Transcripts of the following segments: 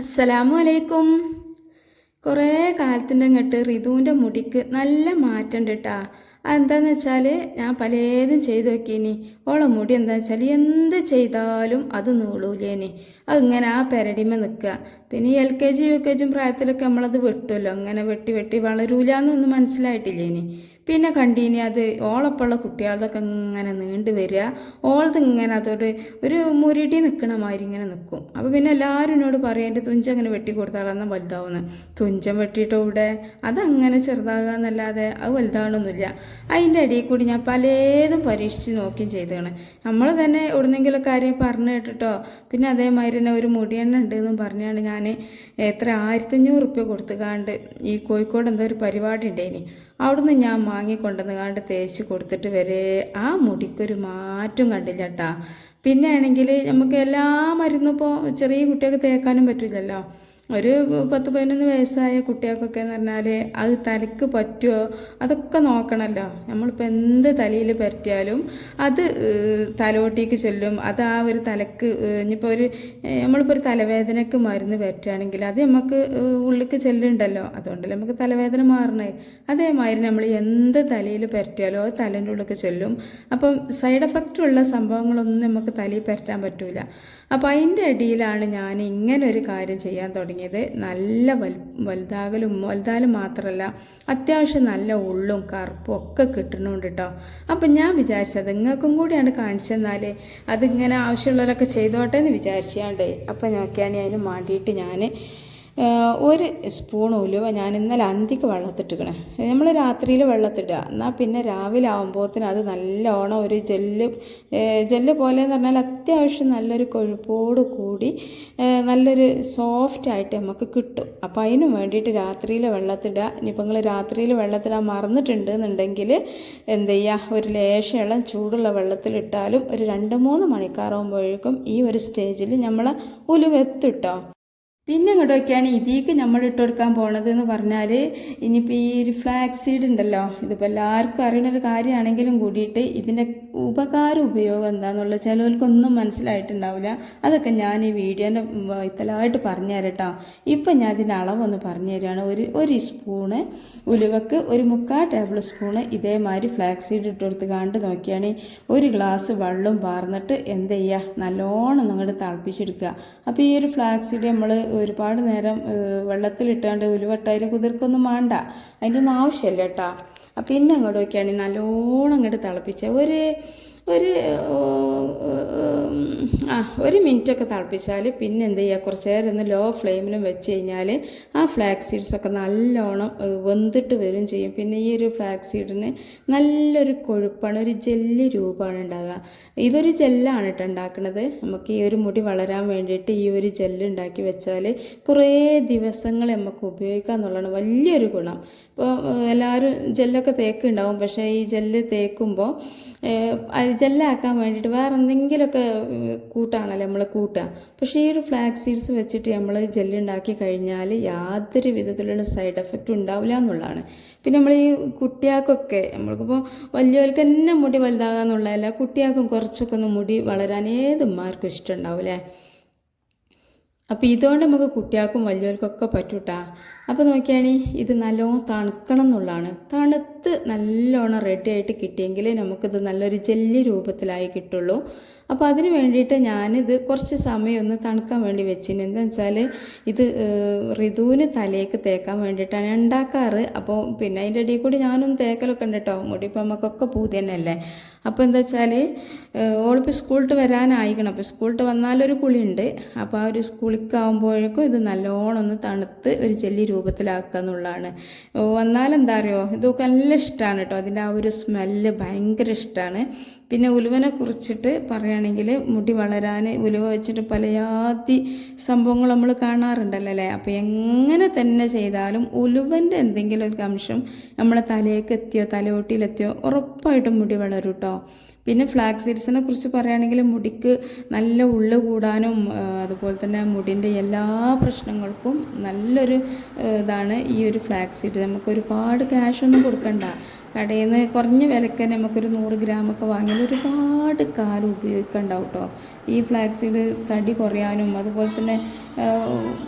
അസ്സലാമു അലൈക്കും. കുറേ കാലത്തിൻ്റെ ഇങ്ങോട്ട് റിതുവിൻ്റെ മുടിക്ക് നല്ല മാറ്റം ഉണ്ട് കേട്ടാ. അതെന്താണെന്ന് വെച്ചാൽ ഞാൻ പലതും ചെയ്ത് നോക്കിയിനി. ഓളെ മുടി എന്താണെന്ന് വെച്ചാൽ എന്ത് ചെയ്താലും അത് നീളൂലേനി. അതിങ്ങനെ ആ പെരടിമ നിൽക്കുക. പിന്നെ ഈ LKG UKG പ്രായത്തിലൊക്കെ നമ്മളത് വെട്ടുമല്ലോ, അങ്ങനെ വെട്ടി വെട്ടി വളരൂലെന്നൊന്നും മനസ്സിലായിട്ടില്ലേനി. പിന്നെ കണ്ടീനി അത് ഓളപ്പുള്ള കുട്ടികളതൊക്കെ ഇങ്ങനെ നീണ്ടു വരിക. ഓളത് ഇങ്ങനെ അതോട് ഒരു മുരിടി നിൽക്കണ മാതിരി ഇങ്ങനെ നിൽക്കും. അപ്പോൾ പിന്നെ എല്ലാവരും എന്നോട് പറയും എൻ്റെ തുഞ്ചം അങ്ങനെ വെട്ടി കൊടുത്താളെന്നാൽ വലുതാവുന്നത്. തുഞ്ചം വെട്ടിയിട്ടോ ഇവിടെ അതങ്ങനെ ചെറുതാകുക എന്നല്ലാതെ അത് വലുതാകണമെന്നില്ല. അതിൻ്റെ ഇടയിൽ കൂടി ഞാൻ പലതും പരീക്ഷിച്ച് നോക്കുകയും ചെയ്തതാണ്. നമ്മൾ തന്നെ എവിടുന്നെങ്കിലും കാര്യം പറഞ്ഞു കേട്ടിട്ടോ. പിന്നെ അതേമാതിരി തന്നെ ഒരു മുടിയെണ്ണ ഉണ്ടെന്നും പറഞ്ഞാണ് ഞാൻ എത്ര 1500 കൊടുത്തുകാണ്ട് ഈ കോഴിക്കോട് എന്തോ ഒരു പരിപാടി ഉണ്ടേനി. അവിടുന്ന് ഞാൻ വാങ്ങിക്കൊണ്ടുവന്ന് തേച്ച് കൊടുത്തിട്ട് വരെ ആ മുടിക്കൊരു മാറ്റം കണ്ടില്ല കേട്ടാ. പിന്നെ ആണെങ്കിൽ നമുക്ക് എല്ലാ മരുന്നും ഇപ്പോൾ ചെറിയ കുട്ടികൾക്ക് തേക്കാനും പറ്റില്ലല്ലോ. ഒരു 10-11 വയസ്സായ കുട്ടികൾക്കൊക്കെ എന്ന് പറഞ്ഞാൽ അത് തലയ്ക്ക് പറ്റുമോ അതൊക്കെ നോക്കണമല്ലോ. നമ്മളിപ്പോൾ എന്ത് തലയിൽ പരത്തിയാലും അത് തലോട്ടിക്ക് ചെല്ലും. അത് ആ ഒരു തലക്ക് ഇനിയിപ്പോൾ നമ്മളിപ്പോൾ ഒരു തലവേദനയ്ക്ക് മരുന്ന് പറ്റുകയാണെങ്കിൽ അത് നമുക്ക് ഉള്ളിലേക്ക് ചെല്ലുണ്ടല്ലോ. അതുകൊണ്ടല്ലേ നമുക്ക് തലവേദന മാറണേ. അതേമാതിരി നമ്മൾ എന്ത് തലയിൽ പരത്തിയാലോ അത് തലേൻ്റെ ഉള്ളിലേക്ക് ചെല്ലും. അപ്പം സൈഡ് എഫക്റ്റ് ഉള്ള സംഭവങ്ങളൊന്നും നമുക്ക് തലയിൽ പരത്താൻ പറ്റില്ല. അപ്പോൾ അതിൻ്റെ ഇടയിലാണ് ഞാൻ ഇങ്ങനെ ഒരു കാര്യം ചെയ്യാൻ തുടങ്ങിയത്. നല്ല വലുതാലും മാത്രമല്ല അത്യാവശ്യം നല്ല ഉള്ളും കറുപ്പും ഒക്കെ കിട്ടണുണ്ട് കേട്ടോ. അപ്പം ഞാൻ വിചാരിച്ചത് നിങ്ങൾക്കും കൂടിയാണ് കാണിച്ചു തന്നാൽ അതിങ്ങനെ ആവശ്യമുള്ളവരൊക്കെ ചെയ്തോട്ടെ എന്ന് വിചാരിച്ചാണ്ട്. അപ്പം നോക്കിയാണ് അതിന് വേണ്ടിയിട്ട് ഞാൻ 1 സ്പൂൺ ഉലുവ ഞാൻ ഇന്നലെ അന്തിക്ക് വെള്ളത്തിട്ടിക്കണേ. നമ്മൾ രാത്രിയിൽ വെള്ളത്തിടുക, എന്നാൽ പിന്നെ രാവിലെ ആകുമ്പോഴത്തേന് അത് നല്ലോണം ഒരു ജെല്ല് പോലെ എന്ന് പറഞ്ഞാൽ അത്യാവശ്യം നല്ലൊരു കൊഴുപ്പോട് കൂടി നല്ലൊരു സോഫ്റ്റായിട്ട് നമുക്ക് കിട്ടും. അപ്പോൾ അതിന് വേണ്ടിയിട്ട് രാത്രിയിൽ വെള്ളത്തിടുക. ഇനിയിപ്പോൾ നിങ്ങൾ രാത്രിയിൽ വെള്ളത്തിടാൻ മറന്നിട്ടുണ്ട് എന്നുണ്ടെങ്കിൽ എന്ത് ചെയ്യുക, ഒരു ലേശം ചൂടുള്ള വെള്ളത്തിലിട്ടാലും ഒരു 2-3 മണിക്കൂറാകുമ്പോഴേക്കും ഈ ഒരു സ്റ്റേജിൽ നമ്മൾ ഉലുവ എത്തിട്ടോ. പിന്നെ ഇങ്ങോട്ടൊക്കെയാണ് ഇതിലേക്ക് നമ്മൾ ഇട്ട് കൊടുക്കാൻ പോണത് എന്ന് പറഞ്ഞാൽ ഇനിയിപ്പോൾ ഈ ഒരു ഫ്ലാക്സ് സീഡ് ഉണ്ടല്ലോ, ഇതിപ്പോൾ എല്ലാവർക്കും അറിയുന്നൊരു കാര്യമാണെങ്കിലും കൂടിയിട്ട് ഇതിൻ്റെ ഉപയോഗം എന്താണെന്നുള്ളത് ചിലവർക്കൊന്നും മനസ്സിലായിട്ടുണ്ടാവില്ല. അതൊക്കെ ഞാൻ ഈ വീഡിയോൻ്റെ ഇത്തലായിട്ട് പറഞ്ഞു തരാം കേട്ടോ. ഇപ്പം ഞാൻ ഇതിൻ്റെ അളവൊന്ന് പറഞ്ഞു തരികയാണ്. ഒരു സ്പൂണ് ഉലുവക്ക് 1/4 ടേബിൾ സ്പൂണ് ഇതേമാതിരി ഫ്ലാക്സ് സീഡ് ഇട്ട് കൊടുത്ത് കണ്ട് നോക്കിയാണ് 1 ഗ്ലാസ് വെള്ളം പാർന്നിട്ട് എന്ത് ചെയ്യുക, നല്ലോണം അങ്ങോട്ട് തിളപ്പിച്ചെടുക്കുക. അപ്പോൾ ഈ ഒരു ഫ്ലാക്സ് സീഡ് നമ്മൾ ഒരുപാട് നേരം വെള്ളത്തിലിട്ടാണ്ട് ഉലുവട്ടായാലും കുതിർക്കൊന്നും വേണ്ട, അതിൻ്റെ ഒന്നും ആവശ്യമില്ല കേട്ടോ. പിന്നെ അങ്ങോട്ട് നോക്കിയാണെങ്കിൽ നല്ലോണം അങ്ങോട്ട് തിളപ്പിച്ച ഒരു മിനിറ്റൊക്കെ തിളപ്പിച്ചാൽ പിന്നെ എന്ത് ചെയ്യുക, കുറച്ച് നേരം ഒന്ന് ലോ ഫ്ലെയിമിലും വെച്ച് കഴിഞ്ഞാൽ ആ ഫ്ലാക്സ് സീഡ്സൊക്കെ നല്ലോണം വെന്തിട്ട് വരും ചെയ്യും. പിന്നെ ഈ ഒരു ഫ്ലാക്സ് സീഡിന് നല്ലൊരു കൊഴുപ്പാണ്, ഒരു ജെല്ലി രൂപമാണ് ഉണ്ടാകുക. ഇതൊരു ജെല്ലാണ് കേട്ടോ ഉണ്ടാക്കുന്നത്. നമുക്ക് ഈ ഒരു മുടി വളരാൻ വേണ്ടിയിട്ട് ഈ ഒരു ജെല്ല് ഉണ്ടാക്കി വെച്ചാൽ കുറേ ദിവസങ്ങൾ നമുക്ക് ഉപയോഗിക്കാം എന്നുള്ളതാണ് വലിയൊരു ഗുണം. ഇപ്പോൾ എല്ലാവരും ജെല്ലൊക്കെ തേക്കുണ്ടാവും, പക്ഷേ ഈ ജെല്ല് തേക്കുമ്പോൾ ജെല്ലാക്കാൻ വേണ്ടിയിട്ട് വേറെ എന്തെങ്കിലുമൊക്കെ കൂട്ടാണല്ലോ നമ്മൾ കൂട്ടുക. പക്ഷേ ഈ ഒരു ഫ്ലാക്സ് സീഡ്സ് വെച്ചിട്ട് നമ്മൾ ജെല്ലുണ്ടാക്കി കഴിഞ്ഞാൽ യാതൊരു വിധത്തിലുള്ള സൈഡ് എഫക്റ്റും ഉണ്ടാവില്ല എന്നുള്ളതാണ്. പിന്നെ നമ്മൾ ഈ കുട്ടികൾക്കൊക്കെ നമ്മൾക്കിപ്പോൾ വലിയവർക്ക് തന്നെ മുടി വലുതാകുക എന്നുള്ളതല്ല, കുട്ടികൾക്കും കുറച്ചൊക്കെ ഒന്ന് മുടി വളരാൻ ഏതുമാർക്കും ഇഷ്ടമുണ്ടാവില്ലേ. അപ്പോൾ ഇതുകൊണ്ട് നമുക്ക് കുട്ടികൾക്കും വലിയവർക്കൊക്കെ പറ്റൂട്ടാ. അപ്പോൾ നോക്കിയാണെങ്കിൽ ഇത് നല്ലോണം തണുക്കണം എന്നുള്ളതാണ്. തണുത്ത് നല്ലോണം റെഡി ആയിട്ട് കിട്ടിയെങ്കിൽ നമുക്കിത് നല്ലൊരു ജെല്ലി രൂപത്തിലായി കിട്ടുള്ളൂ. അപ്പോൾ അതിന് വേണ്ടിയിട്ട് ഞാനിത് കുറച്ച് സമയം ഒന്ന് തണുക്കാൻ വേണ്ടി വെച്ചിന്. എന്താണെന്ന് വെച്ചാൽ ഇത് ഋതുവിന് തലയ്ക്ക് തേക്കാൻ വേണ്ടിയിട്ടാണ് ഉണ്ടാക്കാറ്. അപ്പോൾ പിന്നെ അതിൻ്റെ ഇടയിൽ കൂടി ഞാനൊന്ന് തേക്കലൊക്കെ ഉണ്ട് കേട്ടോ. മുടി ഇപ്പം നമുക്കൊക്കെ പൂതി തന്നെയല്ലേ. അപ്പോൾ എന്താ വെച്ചാൽ ഓളിപ്പോൾ സ്കൂളിട്ട് വരാനായിക്കണം. അപ്പോൾ സ്കൂളിട്ട് വന്നാലൊരു കുളിയുണ്ട്. അപ്പോൾ ആ ഒരു സ്കൂളിലേക്കാവുമ്പോഴേക്കും ഇത് നല്ലോണം ഒന്ന് തണുത്ത് ഒരു ജെല്ലി രൂപത്തിലാക്കുക എന്നുള്ളതാണ്. വന്നാലെന്താ അറിയോ, ഇതൊക്കെ നല്ല ഇഷ്ടമാണ് കേട്ടോ. അതിൻ്റെ ആ ഒരു സ്മെല്ല് ഭയങ്കര ഇഷ്ടമാണ്. പിന്നെ ഉലുവനെ കുറിച്ചിട്ട് പറയുകയാണെങ്കിൽ മുടി വളരാൻ ഉലുവ വെച്ചിട്ട് പലയാതി സംഭവങ്ങൾ നമ്മൾ കാണാറുണ്ടല്ലോ അല്ലേ. അപ്പോൾ എങ്ങനെ തന്നെ ചെയ്താലും ഉലുവൻ്റെ എന്തെങ്കിലും ഒരു അംശം നമ്മളെ തലയൊക്കെ എത്തിയോ തലയോട്ടിയിലെത്തിയോ ഉറപ്പായിട്ടും മുടി വളരും കേട്ടോ. പിന്നെ ഫ്ലാക്സ് സീഡ്സിനെ കുറിച്ച് പറയുകയാണെങ്കിൽ മുടിക്ക് നല്ല ഉള്ളു കൂടാനും അതുപോലെ തന്നെ മുടിൻ്റെ എല്ലാ പ്രശ്നങ്ങൾക്കും നല്ലൊരു ഇതാണ് ഈ ഒരു ഫ്ലാക്സ് സീഡ്. നമുക്ക് ഒരുപാട് ക്യാഷൊന്നും കൊടുക്കണ്ട. കടയിൽ നിന്ന് കുറഞ്ഞ വിലക്ക് തന്നെ നമുക്കൊരു 100 ഗ്രാമൊക്കെ വാങ്ങിയാൽ ഒരുപാട് കാലം ഉപയോഗിക്കാനുണ്ടാവും കേട്ടോ. ഈ ഫ്ലാക്സീഡ് തടി കുറയാനും അതുപോലെ തന്നെ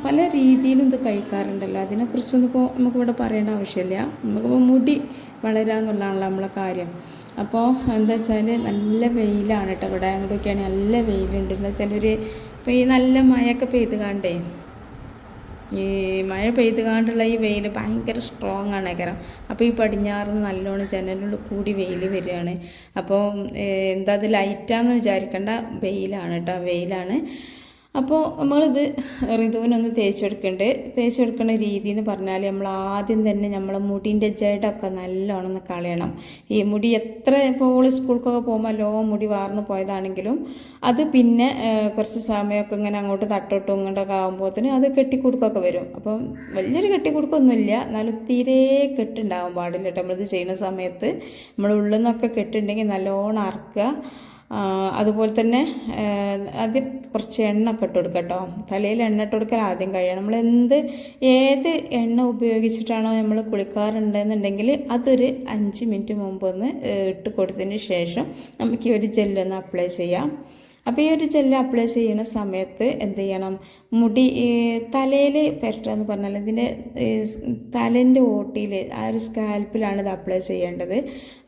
പല രീതിയിലും ഇത് കഴിക്കാറുണ്ടല്ലോ. അതിനെക്കുറിച്ചൊന്നും ഇപ്പോൾ നമുക്കിവിടെ പറയേണ്ട ആവശ്യമില്ല. നമുക്കിപ്പോൾ മുടി വളരാന്നുള്ളതാണല്ലോ നമ്മളെ കാര്യം. അപ്പോൾ എന്താ വെച്ചാൽ നല്ല വെയിലാണ് കേട്ടോ ഇവിടെ. അങ്ങോട്ടൊക്കെയാണെങ്കിൽ നല്ല വെയിലുണ്ട്. എന്താ വെച്ചാൽ ഇപ്പോൾ ഈ നല്ല മഴയൊക്കെ പെയ്ത് കാണ്ടേ, ഈ മഴ പെയ്ത് കാണ്ടുള്ള ഈ വെയിൽ ഭയങ്കര സ്ട്രോങ് ആണ് കാരണം. അപ്പോൾ ഈ പടിഞ്ഞാറിന്ന് നല്ലോണം ജനലിൽ കൂടി വെയിൽ വരികയാണ്. അപ്പോൾ എന്താ അത് ലൈറ്റാന്ന് വിചാരിക്കേണ്ട, വെയിലാണ് കേട്ടോ, വെയിലാണ്. അപ്പോൾ നമ്മളിത് ഋതുവിനൊന്ന് തേച്ച് കൊടുക്കേണ്ട രീതി എന്ന് പറഞ്ഞാൽ, നമ്മൾ ആദ്യം തന്നെ നമ്മളെ മുടീൻ്റെ ജടൊക്കെ നല്ലോണം ഒന്ന് കളയണം. ഈ മുടി എത്ര ഇപ്പോൾ സ്കൂൾക്കൊക്കെ പോകുമ്പോൾ നല്ലോണം മുടി വാർന്നു പോയതാണെങ്കിലും അത് പിന്നെ കുറച്ച് സമയമൊക്കെ ഇങ്ങനെ അങ്ങോട്ട് തട്ടോട്ടും ഇങ്ങോട്ടൊക്കെ ആകുമ്പോഴത്തേന് അത് കെട്ടിക്കുടുക്കൊക്കെ വരും. അപ്പം വലിയൊരു കെട്ടിക്കുടുക്കൊന്നുമില്ല, എന്നാലും തീരെ കെട്ടുണ്ടാകാൻ പാടില്ല കേട്ടോ. നമ്മളിത് ചെയ്യുന്ന സമയത്ത് നമ്മൾ ഉള്ളിൽ നിന്നൊക്കെ കെട്ടുണ്ടെങ്കിൽ നല്ലോണം അറക്കുക. അതുപോലെ തന്നെ ആദ്യം കുറച്ച് എണ്ണ ഒക്കെ ഇട്ട് കൊടുക്കുക കേട്ടോ. തലയിൽ എണ്ണ ഇട്ട് കൊടുക്കാൻ ആദ്യം കഴിയണം. ഏത് എണ്ണ ഉപയോഗിച്ചിട്ടാണോ നമ്മൾ കുളിക്കാറുണ്ടെന്നുണ്ടെങ്കിൽ അതൊരു 5 മിനിറ്റ് മുമ്പ് ഒന്ന് ഇട്ട് കൊടുത്തതിന് ശേഷം നമുക്ക് ഈ ഒരു ജെല്ലൊന്ന് അപ്ലൈ ചെയ്യാം. അപ്പോൾ ഈ ഒരു ജെല്ല് അപ്ലൈ ചെയ്യുന്ന സമയത്ത് എന്ത് ചെയ്യണം, മുടി തലയിൽ പുരട്ടുക എന്ന് പറഞ്ഞാൽ ഇതിൻ്റെ തലേൻ്റെ ഓട്ടിയിൽ ആ ഒരു സ്കാൽപ്പിലാണ് ഇത് അപ്ലൈ ചെയ്യേണ്ടത്.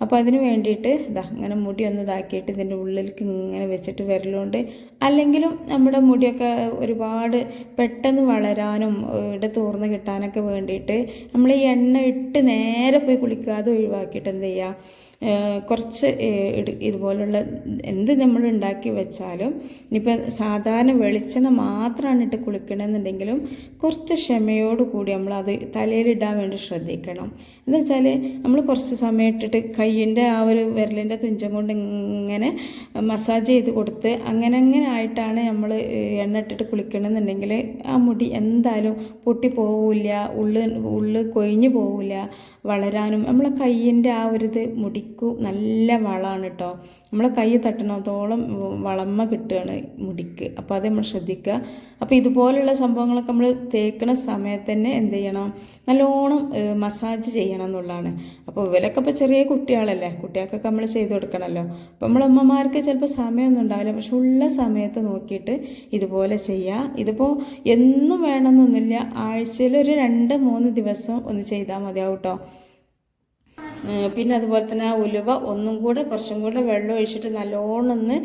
അപ്പോൾ അതിന് വേണ്ടിയിട്ട് ഇങ്ങനെ മുടി ഒന്ന് ഇതാക്കിയിട്ട് ഇതിൻ്റെ ഉള്ളിലേക്ക് ഇങ്ങനെ വെച്ചിട്ട് വിരലുകൊണ്ട്, അല്ലെങ്കിലും നമ്മുടെ മുടിയൊക്കെ ഒരുപാട് പെട്ടെന്ന് വളരാനും തോർന്ന് കിട്ടാനൊക്കെ വേണ്ടിയിട്ട് നമ്മൾ ഈ എണ്ണ ഇട്ട് നേരെ പോയി കുളിക്കുക, അത് ഒഴിവാക്കിയിട്ട് എന്ത് ചെയ്യുക, കുറച്ച് ഇതുപോലുള്ള എന്ത് നമ്മൾ ഉണ്ടാക്കി വെച്ചാലും ഇനിയിപ്പോൾ സാധാരണ വെളിച്ചെണ്ണ മാത്രമാണ് ഇട്ട് കുളിക്കണമെന്നുണ്ടെങ്കിലും കുറച്ച് ക്ഷമയോട് കൂടി നമ്മളത് തലയിലിടാൻ വേണ്ടി ശ്രദ്ധിക്കണം. എന്ന് വെച്ചാൽ നമ്മൾ കുറച്ച് സമയം ഇട്ടിട്ട് കയ്യിൻ്റെ ആ ഒരു വിരലിൻ്റെ തുഞ്ചം കൊണ്ട് ഇങ്ങനെ മസാജ് ചെയ്ത് കൊടുത്ത് അങ്ങനെ ആയിട്ടാണ് നമ്മൾ എണ്ണ ഇട്ടിട്ട് കുളിക്കണമെന്നുണ്ടെങ്കിൽ ആ മുടി എന്തായാലും പൊട്ടി പോവില്ല, ഉള്ളിൽ കൊഴിഞ്ഞു പോവില്ല, വളരാനും നമ്മളെ കയ്യിൻ്റെ ആ ഒരു ഇത് മുടിക്കും നല്ല വളമാണ് കേട്ടോ. നമ്മളെ കൈ തട്ടണത്തോളം വളമ്മ കിട്ടുകയാണ് മുടിക്ക്. അപ്പോൾ അത് നമ്മൾ ശ്രദ്ധിക്കുക. അപ്പോൾ ഇതുപോലുള്ള സംഭവങ്ങളൊക്കെ നമ്മൾ തേക്കുന്ന സമയത്ത് തന്നെ എന്ത് ചെയ്യണം, നല്ലോണം മസാജ് ചെയ്യണം എന്നുള്ളതാണ്. അപ്പോൾ ഇവരൊക്കെ ഇപ്പോൾ ചെറിയ കുട്ടികളല്ലേ, കുട്ടികൾക്കൊക്കെ നമ്മൾ ചെയ്ത് കൊടുക്കണമല്ലോ. അപ്പോൾ നമ്മളമ്മമാർക്ക് ചിലപ്പോൾ സമയമൊന്നും ഉണ്ടാവില്ല, പക്ഷെ ഉള്ള സമയത്ത് നോക്കിയിട്ട് ഇതുപോലെ ചെയ്യുക. ഇതിപ്പോൾ എന്നും വേണമെന്നൊന്നുമില്ല, ആഴ്ചയിൽ ഒരു 2-3 ദിവസം ഒന്ന് ചെയ്താൽ മതിയാവും കേട്ടോ. പിന്നെ അതുപോലെ തന്നെ ആ ഉലുവ ഒന്നും കൂടെ കുറച്ചും കൂടെ വെള്ളം ഒഴിച്ചിട്ട് നല്ലോണം ഒന്ന്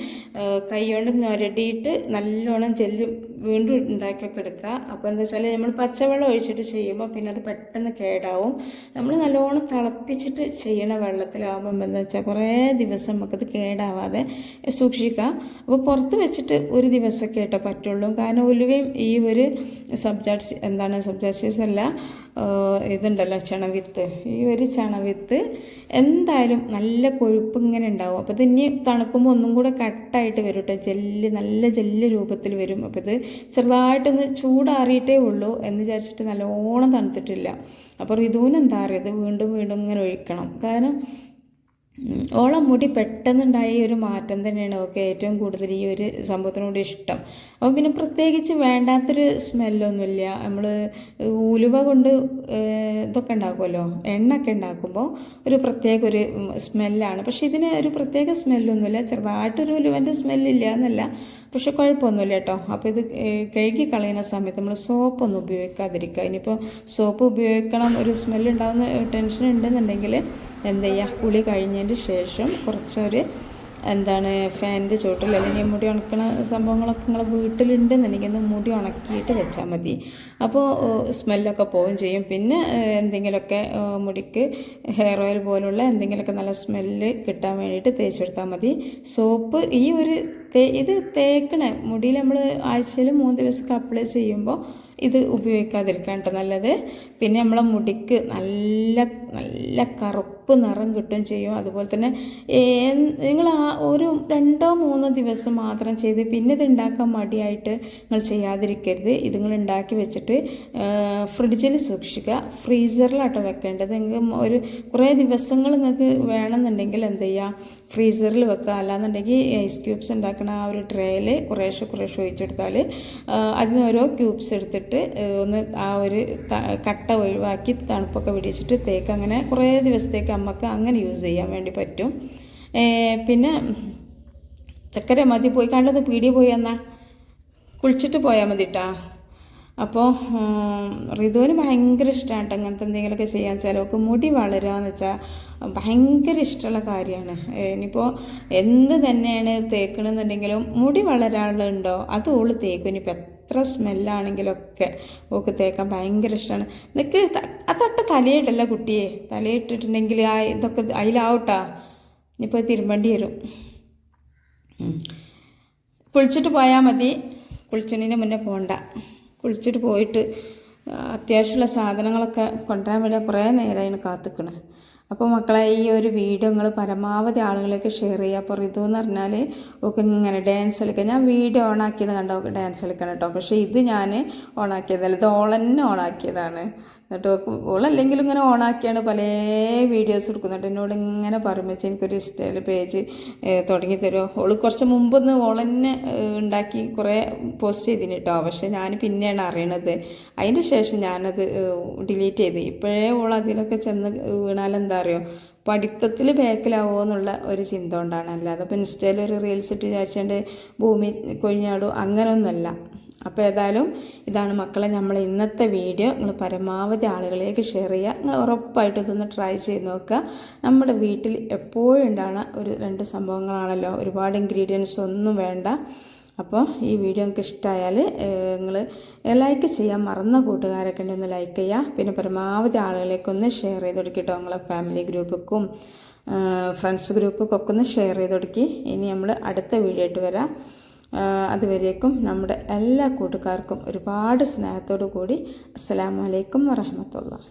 കൈ കൊണ്ട് ഞൊരടിയിട്ട് നല്ലോണം ജെല്ല് വീണ്ടും ഉണ്ടാക്കിയൊക്കെ എടുക്കുക. അപ്പോൾ എന്താ വെച്ചാൽ നമ്മൾ പച്ചവെള്ളം ഒഴിച്ചിട്ട് ചെയ്യുമ്പോൾ പിന്നെ അത് പെട്ടെന്ന് കേടാവും. നമ്മൾ നല്ലോണം തിളപ്പിച്ചിട്ട് ചെയ്യണ വെള്ളത്തിലാവുമ്പം എന്താ വെച്ചാൽ കുറേ ദിവസം നമുക്കത് കേടാവാതെ സൂക്ഷിക്കാം. അപ്പോൾ പുറത്ത് വെച്ചിട്ട് ഒരു ദിവസമൊക്കെ ആയിട്ടോ പറ്റുള്ളൂ. കാരണം ഉലുവയും ഈ ഒരു സബ്ജാക്സീസ് അല്ല, ഇതുണ്ടല്ലോ ചണവിത്ത്, ഈ ഒരു ചണവിത്ത് എന്തായാലും നല്ല കൊഴുപ്പ് ഇങ്ങനെ ഉണ്ടാവും. അപ്പോൾ ഇത് ഇനി തണുക്കുമ്പോൾ ഒന്നും കൂടെ കട്ടായിട്ട് വരും കേട്ടോ, നല്ല ജെല്ല് രൂപത്തിൽ വരും. അപ്പോൾ ഇത് ചെറുതായിട്ടൊന്ന് ചൂടാറിയിട്ടേ ഉള്ളൂ എന്ന് വിചാരിച്ചിട്ട് നല്ലോണം തണുത്തിട്ടില്ല. അപ്പോൾ ഋതുവിന് എന്താ അറിയത് വീണ്ടും ഇങ്ങനെ ഒഴിക്കണം. കാരണം ഓളം മുടി പെട്ടെന്നുണ്ടായ ഒരു മാറ്റം തന്നെയാണ് ഓക്കെ ഏറ്റവും കൂടുതൽ ഈ ഒരു സംഭവത്തിനോട് ഇഷ്ടം. അപ്പോൾ പിന്നെ പ്രത്യേകിച്ച് വേണ്ടാത്തൊരു സ്മെല്ലൊന്നുമില്ല. നമ്മൾ ഉലുവ കൊണ്ട് ഇതൊക്കെ ഉണ്ടാക്കുമല്ലോ, എണ്ണയൊക്കെ ഉണ്ടാക്കുമ്പോൾ ഒരു സ്മെല്ലാണ്. പക്ഷെ ഇതിന് ഒരു പ്രത്യേക സ്മെല്ലൊന്നുമില്ല, ചെറുതായിട്ടൊരു ഉലുവൻ്റെ സ്മെല്ലില്ല എന്നല്ല, പക്ഷെ കുഴപ്പമൊന്നുമില്ല കേട്ടോ. അപ്പോൾ ഇത് കഴുകി കളയുന്ന സമയത്ത് നമ്മൾ സോപ്പൊന്നും ഉപയോഗിക്കാതിരിക്കുക. ഇനിയിപ്പോൾ സോപ്പ് ഉപയോഗിക്കണം, ഒരു സ്മെല്ലുണ്ടാകുന്ന ടെൻഷൻ ഉണ്ടെന്നുണ്ടെങ്കിൽ എന്ത് ചെയ്യുക, കുളി കഴിഞ്ഞതിന് ശേഷം കുറച്ചൊരു ഫാനിൻ്റെ ചോട്ടിൽ അല്ലെങ്കിൽ മുടി ഉണക്കണ സംഭവങ്ങളൊക്കെ നിങ്ങളെ വീട്ടിലുണ്ടെന്നുണ്ടെങ്കിൽ മുടി ഉണക്കിയിട്ട് വെച്ചാൽ മതി. അപ്പോൾ സ്മെല്ലൊക്കെ പോവുകയും ചെയ്യും. പിന്നെ എന്തെങ്കിലുമൊക്കെ മുടിക്ക് ഹെയർ ഓയിൽ പോലുള്ള എന്തെങ്കിലുമൊക്കെ നല്ല സ്മെല്ല് കിട്ടാൻ വേണ്ടിയിട്ട് തേച്ചെടുത്താൽ മതി. സോപ്പ് ഇത് തേക്കണ മുടിയിൽ നമ്മൾ ആഴ്ചയിൽ 3 ദിവസമൊക്കെ അപ്ലൈ ചെയ്യുമ്പോൾ ഇത് ഉപയോഗിക്കാതിരിക്കാൻ കേട്ടോ നല്ലത്. പിന്നെ നമ്മളെ മുടിക്ക് നല്ല കറുപ്പ് നിറം കിട്ടുകയും ചെയ്യും. അതുപോലെ തന്നെ നിങ്ങൾ ഒരു 2-3 ദിവസം മാത്രം ചെയ്ത് പിന്നെ ഇത് ഉണ്ടാക്കാൻ മടിയായിട്ട് നിങ്ങൾ ചെയ്യാതിരിക്കരുത്. ഇത് നിങ്ങൾ ഉണ്ടാക്കി വെച്ചിട്ട് ഫ്രിഡ്ജിൽ സൂക്ഷിക്കുക, ഫ്രീസറിലാട്ടോ വെക്കേണ്ടത്. നിങ്ങൾക്ക് കുറേ ദിവസങ്ങൾ നിങ്ങൾക്ക് വേണമെന്നുണ്ടെങ്കിൽ എന്ത് ചെയ്യുക, ഫ്രീസറിൽ വെക്കുക. അല്ലാന്നുണ്ടെങ്കിൽ ഐസ് ക്യൂബ്സ് ഉണ്ടാക്കുന്ന ആ ഒരു ട്രേയിൽ കുറേശ്ശെ ഒഴിച്ചെടുത്താൽ അതിന് ഓരോ ക്യൂബ്സ് എടുത്തിട്ട് ഒന്ന് ആ ഒരു കട്ട ഒഴിവാക്കി തണുപ്പൊക്കെ പിടിച്ചിട്ട് തേക്ക് അങ്ങനെ കുറേ ദിവസത്തേക്ക് നമുക്ക് അങ്ങനെ യൂസ് ചെയ്യാൻ വേണ്ടി പറ്റും. പിന്നെ ചക്കര മതി പോയി കണ്ടത് പീടിയ പോയി എന്നാൽ കുളിച്ചിട്ട് പോയാൽ മതി കേട്ടോ. അപ്പോൾ ഋതുവിന് ഭയങ്കര ഇഷ്ടമാണ് കേട്ടോ അങ്ങനത്തെ എന്തെങ്കിലുമൊക്കെ ചെയ്യാൻ. ചിലവർക്ക് മുടി വളരുക എന്ന് വെച്ചാൽ ഭയങ്കര ഇഷ്ടമുള്ള കാര്യമാണ്. ഇനിയിപ്പോൾ എന്ത് തന്നെയാണ് തേക്കണമെന്നുണ്ടെങ്കിലും മുടി വളരാനുള്ളതുണ്ടോ അത് ഓള് തേക്കും. ഇനിയിപ്പോൾ എത്ര സ്മെല്ലാണെങ്കിലൊക്കെ ഓക്ക് തേക്കാൻ ഭയങ്കര ഇഷ്ടമാണ്. നിനക്ക് തട്ട തലയിട്ടല്ല കുട്ടിയെ, തലയിട്ടിട്ടുണ്ടെങ്കിൽ ആ ഇതൊക്കെ അതിലാവട്ടാ. ഇനിയിപ്പോൾ തിരുമ്പേണ്ടി വരും. കുളിച്ചിട്ട് പോയാൽ മതി, കുളിച്ചതിന് മുന്നേ പോകണ്ട. കുളിച്ചിട്ട് പോയിട്ട് അത്യാവശ്യമുള്ള സാധനങ്ങളൊക്കെ കൊണ്ടുവരാൻ വേണ്ടി കുറേ നേരമായി കാത്തിക്കണം. അപ്പോൾ മക്കളെ ഈ ഒരു വീഡിയോ നിങ്ങൾ പരമാവധി ആളുകളിലേക്ക് ഷെയർ ചെയ്യുക. അപ്പോൾ ഋതു എന്ന് പറഞ്ഞാൽ ഒക്കെ ഇങ്ങനെ ഡാൻസ് കളിക്കുക. ഞാൻ വീഡിയോ ഓണാക്കിയത് കണ്ടോ ഡാൻസ് കളിക്കണം കേട്ടോ. പക്ഷേ ഇത് ഞാൻ ഓണാക്കിയതല്ല, ഇത് ഓളന്നെ ഓണാക്കിയതാണ്. എന്നിട്ട് ഓളല്ലെങ്കിലും ഇങ്ങനെ ഓണാക്കിയാണ് പല വീഡിയോസ് എടുക്കുന്നുണ്ട്. എന്നോട് ഇങ്ങനെ പറയുമ്പോൾ എനിക്കൊരു ഇഷ്ടയിൽ പേജ് തുടങ്ങി തരുമോ. ഓൾ കുറച്ച് മുമ്പൊന്ന് ഓളന്നെ ഉണ്ടാക്കി കുറേ പോസ്റ്റ് ചെയ്തിന് കേട്ടോ. പക്ഷേ ഞാൻ പിന്നെയാണ് അറിയണത്. അതിൻ്റെ ശേഷം ഞാനത് ഡിലീറ്റ് ചെയ്ത്. ഇപ്പോഴേ ഓൾ അതിലൊക്കെ ചെന്ന് വീണാലെന്താ അറിയോ, പഠിത്തത്തിൽ ബാക്കിലാവുമോ എന്നുള്ള ഒരു ചിന്ത കൊണ്ടാണ്. അല്ലാതെ ഇപ്പോൾ ഇൻസ്റ്റയിൽ ഒരു റീൽസ് ഇട്ട് വിചാരിച്ചുകൊണ്ട് ഭൂമി കൊഴിഞ്ഞാടും അങ്ങനെയൊന്നുമല്ല. അപ്പോൾ ഏതായാലും ഇതാണ് മക്കളെ നമ്മൾ ഇന്നത്തെ വീഡിയോ. നിങ്ങൾ പരമാവധി ആളുകളിലേക്ക് ഷെയർ ചെയ്യുക. നിങ്ങൾ ഉറപ്പായിട്ടും ഇതൊന്ന് ട്രൈ ചെയ്ത് നോക്കുക. നമ്മുടെ വീട്ടിൽ എപ്പോഴും ഉണ്ടാകുന്ന ഒരു 2 സംഭവങ്ങളാണല്ലോ, ഒരുപാട് ഇൻഗ്രീഡിയൻസ് ഒന്നും വേണ്ട. അപ്പോൾ ഈ വീഡിയോ നിങ്ങൾക്ക് ഇഷ്ടമായാൽ നിങ്ങൾ ലൈക്ക് ചെയ്യാൻ മറന്ന കൂട്ടുകാരൊക്കെ ഉണ്ടെങ്കിൽ ഒന്ന് ലൈക്ക് ചെയ്യുക. പിന്നെ പരമാവധി ആളുകളിലേക്കൊന്ന് ഷെയർ ചെയ്ത് കൊടുക്കിട്ടോ. നിങ്ങളെ ഫാമിലി ഗ്രൂപ്പിക്കും ഫ്രണ്ട്സ് ഗ്രൂപ്പിക്കൊക്കെ ഒന്ന് ഷെയർ ചെയ്ത് കൊടുക്കി. ഇനി നമ്മൾ അടുത്ത വീഡിയോ ആയിട്ട് വരാം. അതുവരേക്കും നമ്മുടെ എല്ലാ കൂട്ടുകാർക്കും ഒരുപാട് സ്നേഹത്തോടു കൂടി അസ്സലാമു അലൈക്കും വറഹ്മത്തുള്ളാഹി.